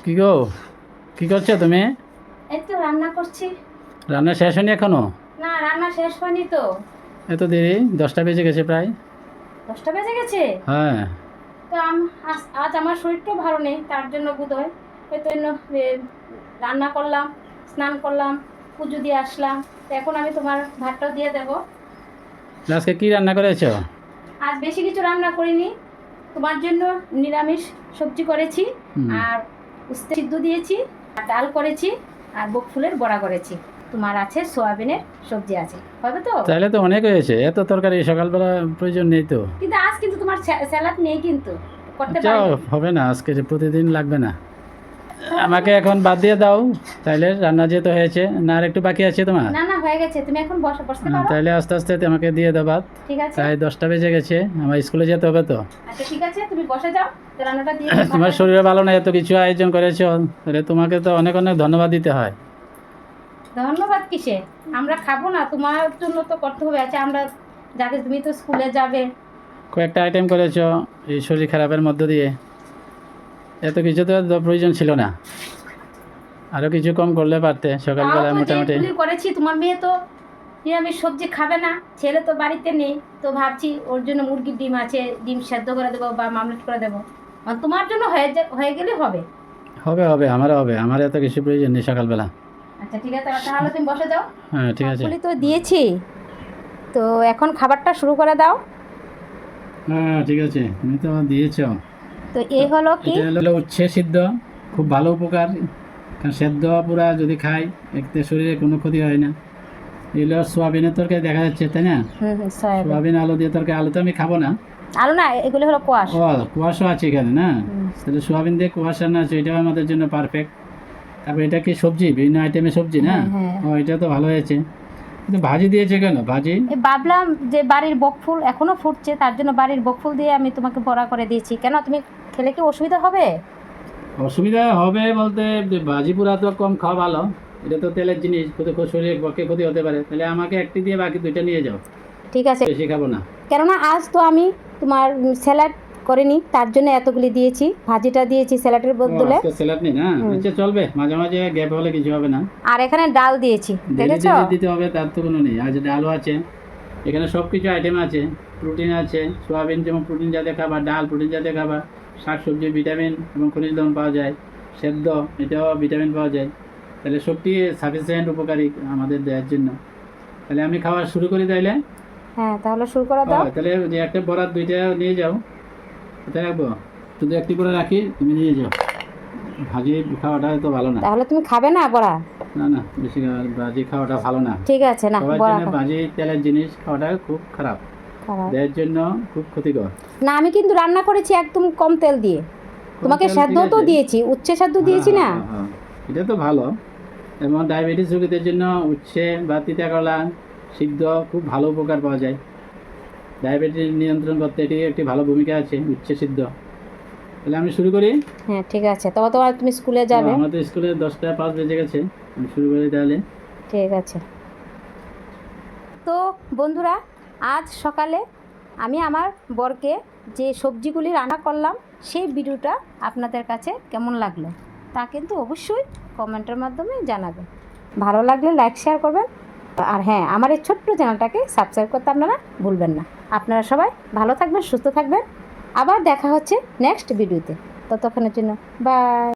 কি গো, কি করছো তুমি? এই তো রান্না করছি। রান্না শেষ হয়নি এখনো? না, রান্না শেষ হয়নি তো। এত দেরি, 10টা বেজে গেছে প্রায়। 10টা বেজে গেছে। হ্যাঁ। তো আজ আমার শরীরটাও ভালো নেই, তার জন্য বোধহয় এই জন্য রান্না করলাম, স্নান করলাম, পুজো দিয়ে আসলাম। তো এখন আমি তোমার ভাতটাও দিয়ে দেবো। আজকে কি রান্না করেছো? আজ বেশি কিছু রান্না করিনি, তোমার জন্য নিরামিষ সবজি করেছি। আর উস্তে সিদ্ধ দিয়েছি, আর ডাল করেছি, আর বকফুলের বড়া করেছি। তোমার আছে সোয়াবিনের সবজি আছে, হবে তো? তাহলে তো অনেক হয়েছে, এত তরকারি সকালবেলা প্রয়োজন নেই তো। কিন্তু আজ কিন্তু তোমার স্যালাড নেই, কিন্তু করতে আচ্ছা, পারি না। হবে না, আজকে যে প্রতিদিন লাগবে না। আমাকে এখন বাদ দিয়ে দাও তাইলে, রান্না যেহেতু হয়েছে। না, আর একটু বাকি আছে তোমার? না না, হয়ে গেছে, তুমি এখন বসতে পারো। তাইলে আস্তে আস্তে আমাকে দিয়ে দাও ভাত। ঠিক আছে। প্রায় 10টা বেজে গেছে, আমার স্কুলে যেতে হবে তো। আচ্ছা ঠিক আছে, তুমি বসে যাও, তো রান্নাটা দিয়ে তোমার শরীর ভালো না, এত কিছু আয়োজন করেছো, তাহলে তোমাকে তো অনেক অনেক ধন্যবাদ দিতে হয়। ধন্যবাদ কিসে? আমরা খাবো না, তোমার জন্য তো করতে হবে। আচ্ছা, আমরা যাকে, তুমি তো স্কুলে যাবে। কয়েকটা আইটেম করেছো এই শরীর খারাপের মধ্য দিয়ে, এত কিছু তো প্রয়োজন ছিল না। আরও কিছু কম করলে পারতে সকালবেলা মোটামুটি। যেগুলি করেছি, তোমার মেয়ে তো নিরামিষ সবজি খাবে না, ছেলে তো বাড়িতে নেই, তো ভাবছি ওর জন্য মুরগির ডিম আছে, ডিম সেদ্ধ করে দেবো বা মামলেট করে দেবো। আর তোমার জন্য হয়ে গেলে হবে। হবে হবে, আমারও হবে, আমার এত কিছু প্রয়োজন নেই সকালবেলা। আচ্ছা ঠিক আছে, তাহলে তুমি বসে যাও। হ্যাঁ ঠিক আছে। সবগুলি তো দিয়েছি, তো এখন খাবারটা শুরু করে দাও। হ্যাঁ ঠিক আছে, তুমি তো দিয়েছো। তো এই হলো কি, এটা হলো উচ্ছে সিদ্ধ, খুব ভালো উপকার। কারণ সেদ্ধ পুরা যদি খাই, এতে শরীরে কোনো ক্ষতি হয় না। এগুলো সোয়াবিনের তরকারি দেখা যাচ্ছে, তাই না? সোয়াবিন আলু দিয়ে তরকারি। আলু তো আমি খাবো না। আলু না, এগুলো হলো কোয়াশ। ও, কুয়াশা আছে এখানে না? তাহলে সোয়াবিন দিয়ে কুয়াশা না আছে, এটাও আমাদের জন্য পারফেক্ট। তারপরে এটা কি সবজি, বিভিন্ন আইটেমের সবজি না? ও, এটা তো ভালো হয়েছে। কিন্তু ভাজি দিয়েছে কেন? ভাজি ভাবলাম যে বাড়ির বকফুল এখনো ফুটছে, তার জন্য বাড়ির বকফুল দিয়ে আমি তোমাকে বড়া করে দিয়েছি। কেন, তুমি খেলে কি অসুবিধা হবে? অসুবিধা হবে বলতে, ভাজি পুরা তো কম খাওয়া ভালো। এটা তো তেলের জিনিস, শরীরের পক্ষে ক্ষতি হতে পারে। তাহলে আমাকে একটি দিয়ে বাকি দুইটা নিয়ে যাও। ঠিক আছে, বেশি খাবো না। কেননা আজ তো আমি তোমার স্যালাড করিনি, তার জন্য এতগুলি দিয়েছি। ভাজিটা দিয়েছি স্যালাডের বদলে। স্যালাড নেই না? আচ্ছা চলবে, মাঝে মাঝে গ্যাপ হলে কিছু হবে না। আর এখানে ডাল দিয়েছি, দেখেছো? দিতে হবে তার তো কোনো নেই। আজ ডালও আছে, এখানে সব কিছু আইটেম আছে। প্রোটিন আছে, সোয়াবিন যেমন প্রোটিন জাতীয় খাবার, ডাল প্রোটিন জাতীয় খাবার, শাকসবজি ভিটামিন এবং খনিজ লবণ পাওয়া যায়, সেদ্ধ এটাও ভিটামিন পাওয়া যায়। তাহলে সবটি সাফিসিয়েন্ট উপকারী আমাদের দেওয়ার জন্য। তাহলে আমি খাওয়া শুরু করি তাইলে? হ্যাঁ, তাহলে শুরু করে দাও। তাহলে যে একটা বরাত দুইটা নিয়ে যাও, কোথায় রাখবো? শুধু একটি করে রাখি, তুমি নিয়ে যাও। ভাজি খাওয়াটা তো ভালো না। তাহলে তুমি খাবে না বড়া? না না, বেশি ভাজি খাওয়াটা ভালো না। ঠিক আছে, না সবার বড়া জন্য ভাজি তেলের জিনিস খাওয়াটা খুব খারাপ, দেহের জন্য খুব ক্ষতিকর। না, আমি কিন্তু রান্না করেছি একদম কম তেল দিয়ে। তোমাকে সেদ্ধ তো দিয়েছি, উচ্ছে সেদ্ধ দিয়েছি না? এটা তো ভালো। এবং ডায়াবেটিস রোগীদের জন্য উচ্ছে বা তিতা করলা সিদ্ধ খুব ভালো উপকার পাওয়া যায়। ডায়াবেটিস নিয়ন্ত্রণ করতে এটি একটি ভালো ভূমিকা আছে, উচ্ছে সিদ্ধ। তাহলে আমি শুরু করি। হ্যাঁ ঠিক আছে, তবে তো তুমি স্কুলে যাবে। আমাদের স্কুলে 10টা 5 বেজে গেছে, আমি শুরু করি তাহলে। ঠিক আছে। তো বন্ধুরা, আজ সকালে আমি আমার বরকে যে সবজিগুলি রান্না করলাম, সেই ভিডিওটা আপনাদের কাছে কেমন লাগলো তা কিন্তু অবশ্যই কমেন্টের মাধ্যমে জানাবেন। ভালো লাগলে লাইক শেয়ার করবেন। আর হ্যাঁ, আমার এই ছোট্ট চ্যানেলটাকে সাবস্ক্রাইব করতে আপনারা ভুলবেন না। আপনারা সবাই ভালো থাকবেন, সুস্থ থাকবেন। আবার দেখা হচ্ছে নেক্সট ভিডিওতে। ততক্ষণের জন্য বাই।